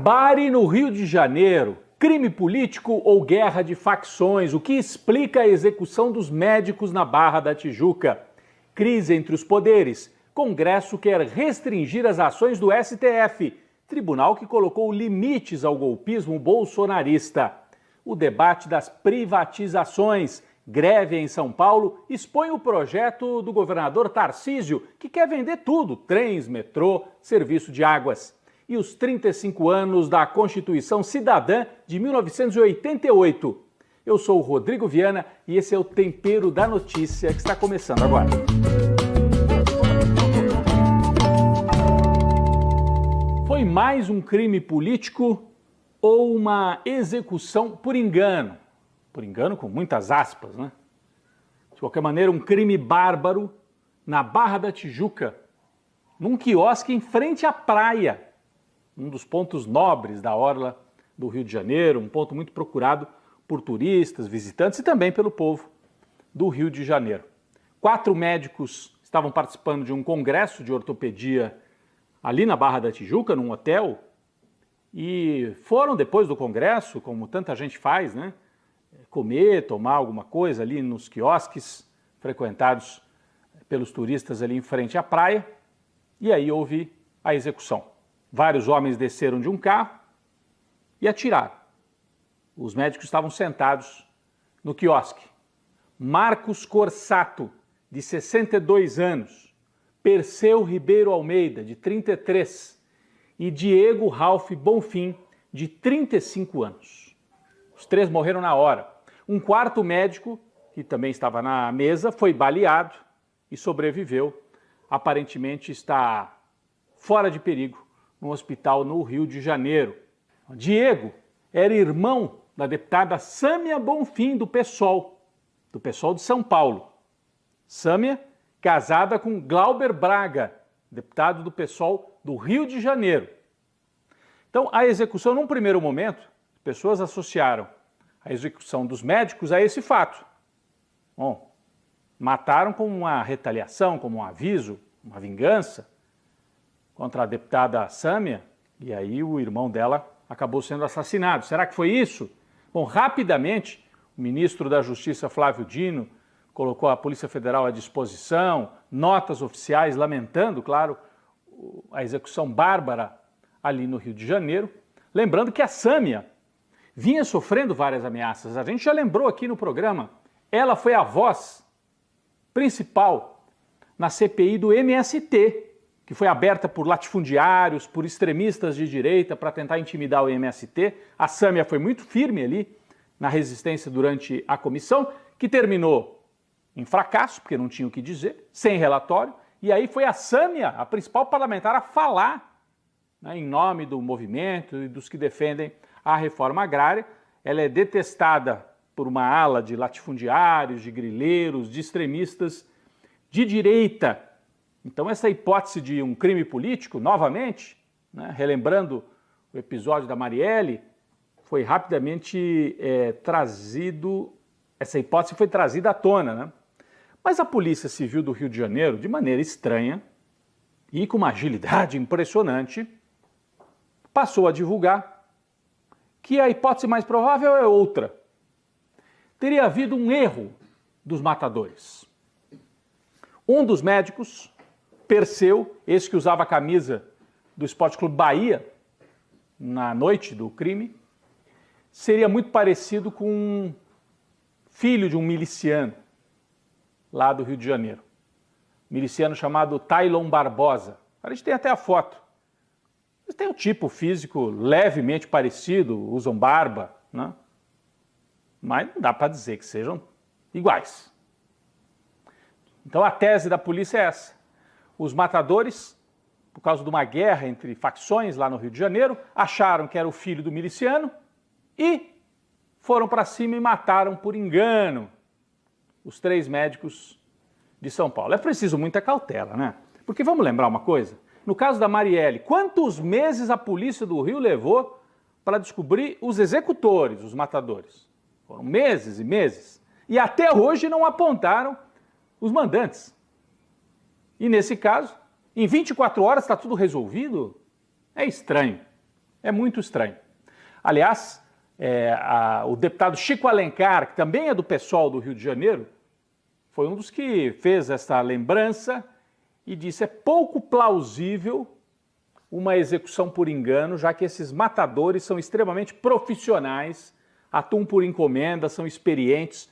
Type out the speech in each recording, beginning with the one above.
Barbárie no Rio de Janeiro, crime político ou guerra de facções? O que explica a execução dos médicos na Barra da Tijuca? Crise entre os poderes. Congresso quer restringir as ações do STF. Tribunal que colocou limites ao golpismo bolsonarista. O debate das privatizações. Greve em São Paulo expõe o projeto do governador Tarcísio, que quer vender tudo: trens, metrô, serviço de águas. E os 35 anos da Constituição Cidadã de 1988. Eu sou o Rodrigo Viana e esse é o Tempero da Notícia que está começando agora. Foi mais um crime político ou uma execução por engano? Por engano com muitas aspas, né? De qualquer maneira, um crime bárbaro na Barra da Tijuca, num quiosque em frente à praia. Um dos pontos nobres da orla do Rio de Janeiro, um ponto muito procurado por turistas, visitantes e também pelo povo do Rio de Janeiro. 4 médicos estavam participando de um congresso de ortopedia ali na Barra da Tijuca, num hotel, e foram depois do congresso, como tanta gente faz, né, comer, tomar alguma coisa ali nos quiosques frequentados pelos turistas ali em frente à praia, e aí houve a execução. Vários homens desceram de um carro e atiraram. Os médicos estavam sentados no quiosque. Marcos Corsato, de 62 anos, Perseu Ribeiro Almeida, de 33, e Diego Ralph Bonfim, de 35 anos. Os 3 morreram na hora. Um quarto médico, que também estava na mesa, foi baleado e sobreviveu. Aparentemente está fora de perigo no hospital no Rio de Janeiro. Diego era irmão da deputada Sâmia Bonfim, do PSOL de São Paulo. Sâmia, casada com Glauber Braga, deputado do PSOL do Rio de Janeiro. Então, a execução, num primeiro momento, pessoas associaram a execução dos médicos a esse fato. Bom, mataram como uma retaliação, como um aviso, uma vingança contra a deputada Sâmia, e aí o irmão dela acabou sendo assassinado. Será que foi isso? Bom, rapidamente, o ministro da Justiça, Flávio Dino, colocou a Polícia Federal à disposição, notas oficiais lamentando, claro, a execução bárbara ali no Rio de Janeiro. Lembrando que a Sâmia vinha sofrendo várias ameaças. A gente já lembrou aqui no programa, ela foi a voz principal na CPI do MST, que foi aberta por latifundiários, por extremistas de direita para tentar intimidar o MST. A Sâmia foi muito firme ali na resistência durante a comissão, que terminou em fracasso, porque não tinha o que dizer, sem relatório, e aí foi a Sâmia, a principal parlamentar, a falar, né, em nome do movimento e dos que defendem a reforma agrária. Ela é detestada por uma ala de latifundiários, de grileiros, de extremistas de direita. Então essa hipótese de um crime político, novamente, né, relembrando o episódio da Marielle, foi rapidamente essa hipótese foi trazida à tona, né? Mas a Polícia Civil do Rio de Janeiro, de maneira estranha e com uma agilidade impressionante, passou a divulgar que a hipótese mais provável é outra. Teria havido um erro dos matadores. Um dos médicos, Perseu, esse que usava a camisa do Esporte Clube Bahia na noite do crime, seria muito parecido com um filho de um miliciano lá do Rio de Janeiro. Miliciano chamado Tailon Barbosa. A gente tem até a foto. Eles têm um tipo físico levemente parecido, usam barba, né? Mas não dá para dizer que sejam iguais. Então a tese da polícia é essa. Os matadores, por causa de uma guerra entre facções lá no Rio de Janeiro, acharam que era o filho do miliciano e foram para cima e mataram por engano os 3 médicos de São Paulo. É preciso muita cautela, né? Porque vamos lembrar uma coisa, no caso da Marielle, quantos meses a polícia do Rio levou para descobrir os executores, os matadores? Foram meses e meses. E até hoje não apontaram os mandantes. E nesse caso, em 24 horas está tudo resolvido? É estranho. É muito estranho. Aliás, o deputado Chico Alencar, que também é do PSOL do Rio de Janeiro, foi um dos que fez essa lembrança e disse: é pouco plausível uma execução por engano, já que esses matadores são extremamente profissionais, atuam por encomenda, são experientes.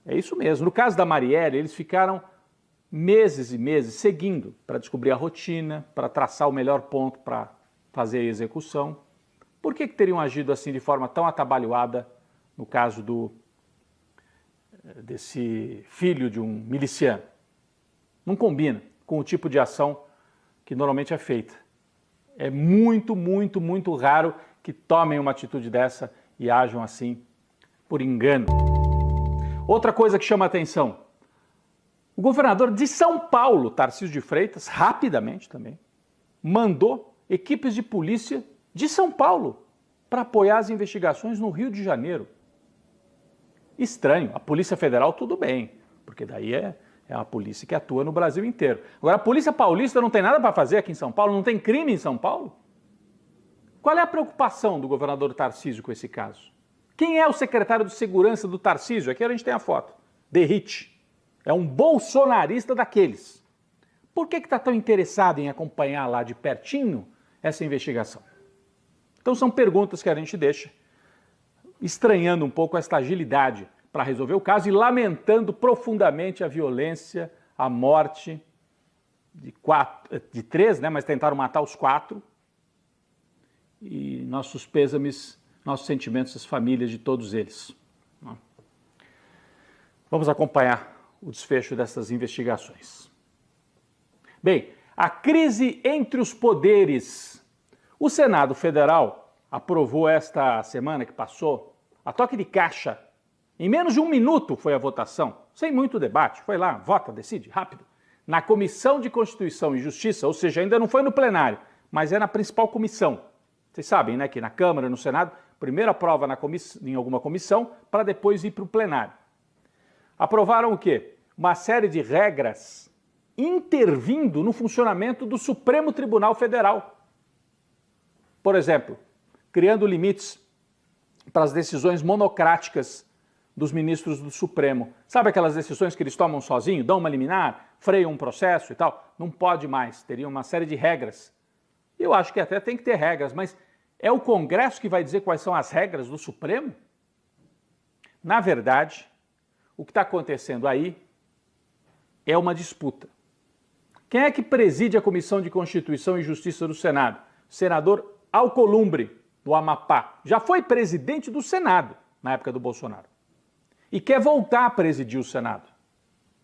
É isso mesmo. No caso da Marielle, eles ficaram meses e meses seguindo para descobrir a rotina, para traçar o melhor ponto para fazer a execução. Por que teriam agido assim de forma tão atabalhoada no caso desse filho de um miliciano? Não combina com o tipo de ação que normalmente é feita. É muito, muito, muito raro que tomem uma atitude dessa e ajam assim por engano. Outra coisa que chama a atenção: o governador de São Paulo, Tarcísio de Freitas, rapidamente também, mandou equipes de polícia de São Paulo para apoiar as investigações no Rio de Janeiro. Estranho. A Polícia Federal tudo bem, porque daí é a polícia que atua no Brasil inteiro. Agora, a Polícia Paulista não tem nada para fazer aqui em São Paulo? Não tem crime em São Paulo? Qual é a preocupação do governador Tarcísio com esse caso? Quem é o secretário de segurança do Tarcísio? Aqui a gente tem a foto. Derrite. É um bolsonarista daqueles. Por que está tão interessado em acompanhar lá de pertinho essa investigação? Então são perguntas que a gente deixa, estranhando um pouco esta agilidade para resolver o caso e lamentando profundamente a violência, a morte de 3, né, mas tentaram matar os 4. E nossos pêsames, nossos sentimentos às famílias de todos eles. Vamos acompanhar o desfecho dessas investigações. Bem, a crise entre os poderes. O Senado Federal aprovou esta semana que passou, a toque de caixa. Em menos de 1 minuto foi a votação, sem muito debate. Foi lá, vota, decide, rápido. Na Comissão de Constituição e Justiça, ou seja, ainda não foi no plenário, mas é na principal comissão. Vocês sabem, né, que na Câmara, no Senado, primeiro aprova em alguma comissão para depois ir para o plenário. Aprovaram o quê? Uma série de regras intervindo no funcionamento do Supremo Tribunal Federal. Por exemplo, criando limites para as decisões monocráticas dos ministros do Supremo. Sabe aquelas decisões que eles tomam sozinhos, dão uma liminar, freiam um processo e tal? Não pode mais, teria uma série de regras. Eu acho que até tem que ter regras, mas é o Congresso que vai dizer quais são as regras do Supremo? Na verdade, o que está acontecendo aí é uma disputa. Quem é que preside a Comissão de Constituição e Justiça do Senado? Senador Alcolumbre, do Amapá. Já foi presidente do Senado na época do Bolsonaro. E quer voltar a presidir o Senado,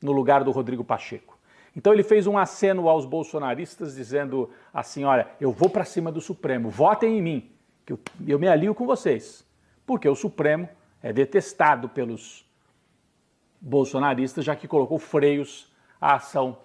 no lugar do Rodrigo Pacheco. Então ele fez um aceno aos bolsonaristas dizendo assim: olha, eu vou para cima do Supremo, votem em mim, que eu me alio com vocês. Porque o Supremo é detestado pelos bolsonaristas, já que colocou freios à ação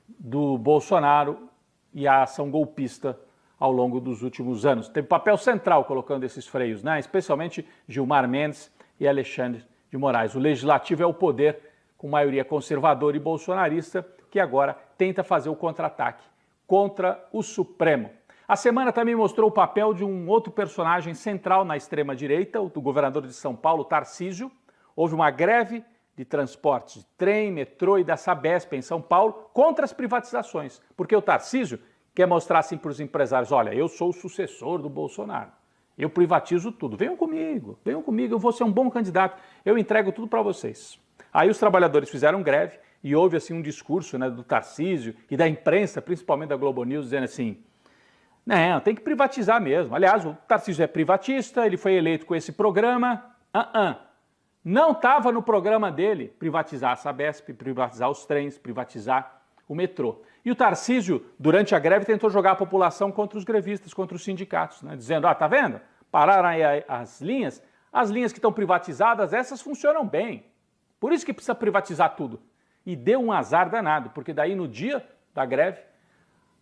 do Bolsonaro e à ação golpista ao longo dos últimos anos. Teve papel central colocando esses freios, né? Especialmente Gilmar Mendes e Alexandre de Moraes. O Legislativo é o poder com maioria conservadora e bolsonarista, que agora tenta fazer o contra-ataque contra o Supremo. A semana também mostrou o papel de um outro personagem central na extrema-direita, o do governador de São Paulo, Tarcísio. Houve uma greve de transportes de trem, metrô e da Sabesp em São Paulo contra as privatizações, porque o Tarcísio quer mostrar assim para os empresários: olha, eu sou o sucessor do Bolsonaro, eu privatizo tudo, venham comigo, eu vou ser um bom candidato, eu entrego tudo para vocês. Aí os trabalhadores fizeram greve e houve assim um discurso, né, do Tarcísio e da imprensa, principalmente da Globo News, dizendo assim: não, tem que privatizar mesmo. Aliás, o Tarcísio é privatista, ele foi eleito com esse programa. Não estava no programa dele privatizar a Sabesp, privatizar os trens, privatizar o metrô. E o Tarcísio, durante a greve, tentou jogar a população contra os grevistas, contra os sindicatos, né, dizendo: tá vendo? Pararam aí as linhas que estão privatizadas, essas funcionam bem. Por isso que precisa privatizar tudo. E deu um azar danado, porque daí no dia da greve,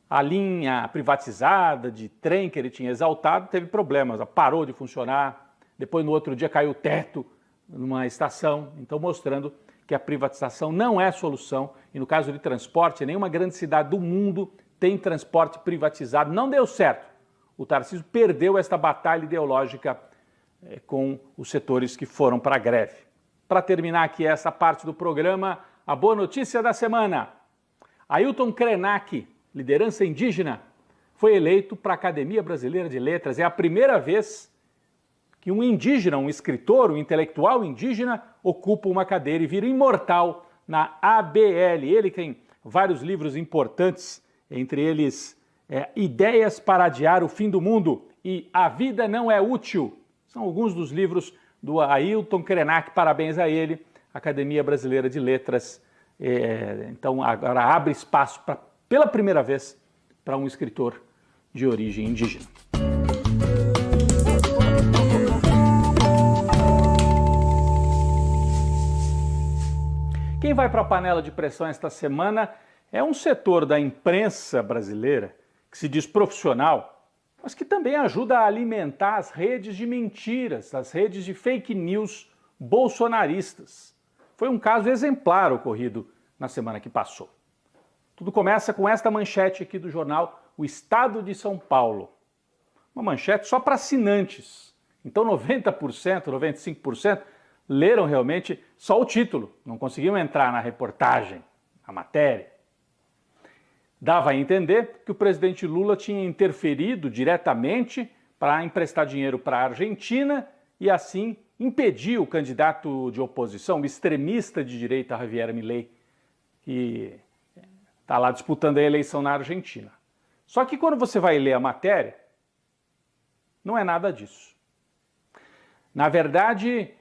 a linha privatizada de trem que ele tinha exaltado teve problemas, parou de funcionar, depois no outro dia caiu o teto numa estação, então mostrando que a privatização não é a solução, e no caso de transporte, nenhuma grande cidade do mundo tem transporte privatizado, não deu certo. o Tarcísio perdeu esta batalha ideológica com os setores que foram para a greve. Para terminar aqui essa parte do programa, a boa notícia da semana. Ailton Krenak, liderança indígena, foi eleito para a Academia Brasileira de Letras. É a primeira vez que um indígena, um escritor, um intelectual indígena, ocupa uma cadeira e vira imortal na ABL. Ele tem vários livros importantes, entre eles Ideias para Adiar o Fim do Mundo e A Vida Não é Útil. São alguns dos livros do Ailton Krenak, parabéns a ele, Academia Brasileira de Letras. Então agora abre espaço pela primeira vez para um escritor de origem indígena. Quem vai para a panela de pressão esta semana é um setor da imprensa brasileira que se diz profissional, mas que também ajuda a alimentar as redes de mentiras, as redes de fake news bolsonaristas. Foi um caso exemplar ocorrido na semana que passou. Tudo começa com esta manchete aqui do jornal O Estado de São Paulo. Uma manchete só para assinantes. Então 90%, 95% leram realmente só o título, não conseguiam entrar na reportagem, na matéria. Dava a entender que o presidente Lula tinha interferido diretamente para emprestar dinheiro para a Argentina e assim impedir o candidato de oposição, o extremista de direita Javier Milei, que está lá disputando a eleição na Argentina. Só que quando você vai ler a matéria, não é nada disso. Na verdade,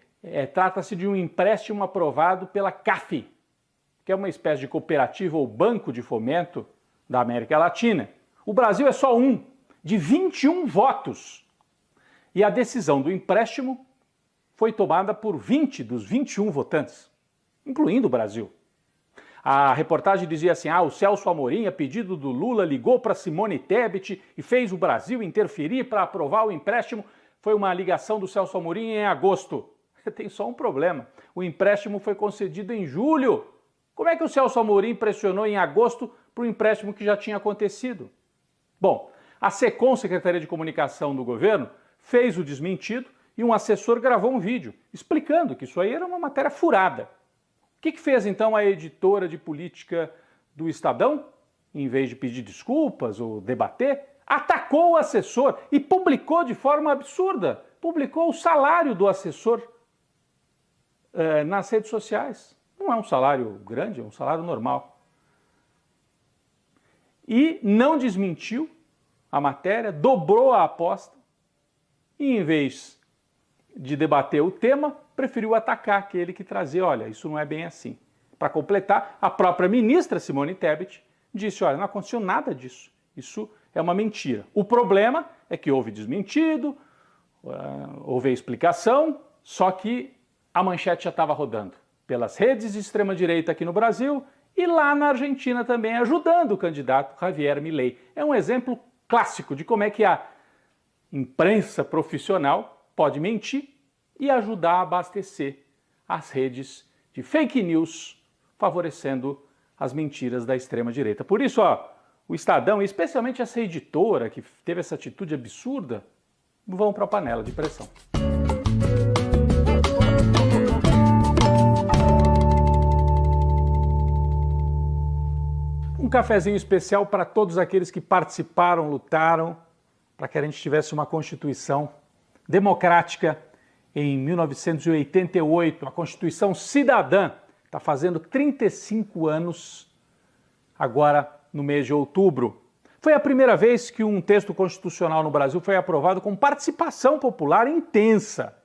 trata-se de um empréstimo aprovado pela CAF, que é uma espécie de cooperativa ou banco de fomento da América Latina. O Brasil é só um de 21 votos. E a decisão do empréstimo foi tomada por 20 dos 21 votantes, incluindo o Brasil. A reportagem dizia assim, o Celso Amorim, a pedido do Lula, ligou para Simone Tebet e fez o Brasil interferir para aprovar o empréstimo. Foi uma ligação do Celso Amorim em agosto. Tem só um problema, o empréstimo foi concedido em julho. Como é que o Celso Amorim pressionou em agosto para o empréstimo que já tinha acontecido? Bom, a SECOM, Secretaria de Comunicação do Governo, fez o desmentido e um assessor gravou um vídeo explicando que isso aí era uma matéria furada. O que fez então a editora de política do Estadão? Em vez de pedir desculpas ou debater, atacou o assessor e publicou de forma absurda, publicou o salário do assessor nas redes sociais. Não é um salário grande, é um salário normal. E não desmentiu a matéria, dobrou a aposta e, em vez de debater o tema, preferiu atacar aquele que trazia, olha, isso não é bem assim. Para completar, a própria ministra Simone Tebet disse, olha, não aconteceu nada disso, isso é uma mentira. O problema é que houve desmentido, houve a explicação, só que a manchete já estava rodando pelas redes de extrema-direita aqui no Brasil e lá na Argentina também, ajudando o candidato Javier Milei. É um exemplo clássico de como é que a imprensa profissional pode mentir e ajudar a abastecer as redes de fake news, favorecendo as mentiras da extrema-direita. Por isso, o Estadão, e especialmente essa editora que teve essa atitude absurda, vão para a panela de pressão. Um cafezinho especial para todos aqueles que participaram, lutaram, para que a gente tivesse uma Constituição democrática em 1988, a Constituição Cidadã, está fazendo 35 anos agora no mês de outubro. Foi a primeira vez que um texto constitucional no Brasil foi aprovado com participação popular intensa.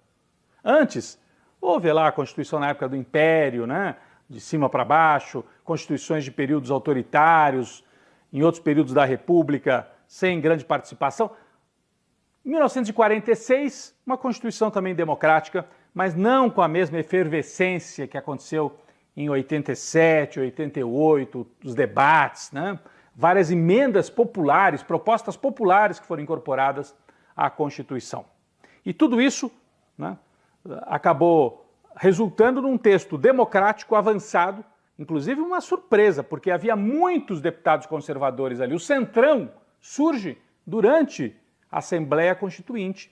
Antes, houve lá a Constituição na época do Império, né? De cima para baixo, constituições de períodos autoritários, em outros períodos da República, sem grande participação. Em 1946, uma Constituição também democrática, mas não com a mesma efervescência que aconteceu em 87, 88, os debates, né? Várias emendas populares, propostas populares que foram incorporadas à Constituição. E tudo isso, né, acabou resultando num texto democrático avançado, inclusive uma surpresa, porque havia muitos deputados conservadores ali. O Centrão surge durante Assembleia Constituinte.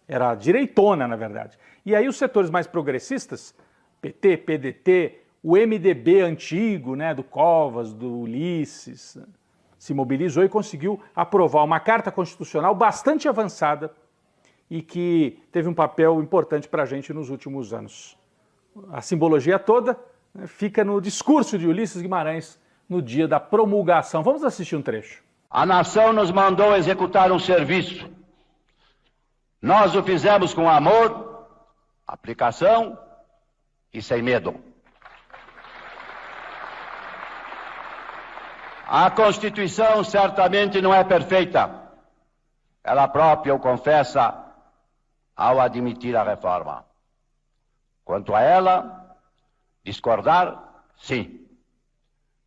Era direitona, na verdade. E aí os setores mais progressistas, PT, PDT, o MDB antigo, né, do Covas, do Ulisses, se mobilizou e conseguiu aprovar uma carta constitucional bastante avançada e que teve um papel importante para a gente nos últimos anos. A simbologia toda, né, fica no discurso de Ulisses Guimarães no dia da promulgação. Vamos assistir um trecho. A nação nos mandou executar um serviço. Nós o fizemos com amor, aplicação e sem medo. A Constituição certamente não é perfeita. Ela própria o confessa ao admitir a reforma. Quanto a ela, discordar, sim.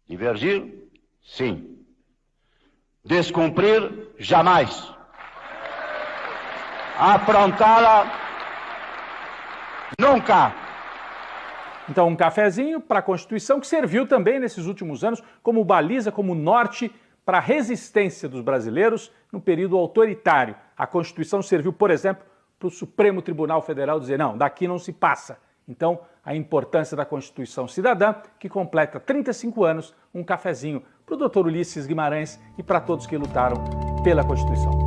Divergir, sim. Descumprir, jamais. Afrontá-la, nunca. Então, um cafezinho para a Constituição que serviu também nesses últimos anos como baliza, como norte para a resistência dos brasileiros no período autoritário. A Constituição serviu, por exemplo, para o Supremo Tribunal Federal dizer, não, daqui não se passa. Então, a importância da Constituição Cidadã, que completa 35 anos, um cafezinho para o Dr. Ulisses Guimarães e para todos que lutaram pela Constituição.